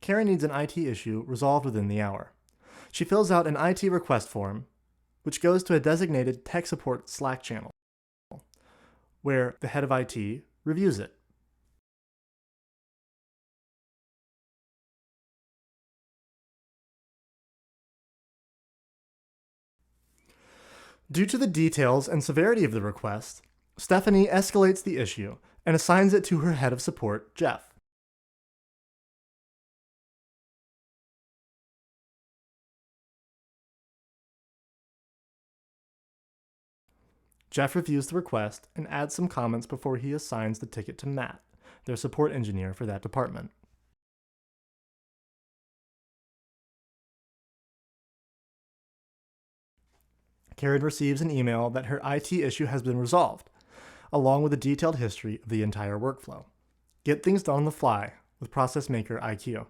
Karen needs an IT issue resolved within the hour. She fills out an IT request form, which goes to a designated tech support Slack channel, where the head of IT reviews it. Due to the details and severity of the request, Stephanie escalates the issue and assigns it to her head of support, Jeff. Jeff reviews the request and adds some comments before he assigns the ticket to Matt, their support engineer for that department. Karen receives an email that her IT issue has been resolved, along with a detailed history of the entire workflow. Get things done on the fly with ProcessMaker IQ.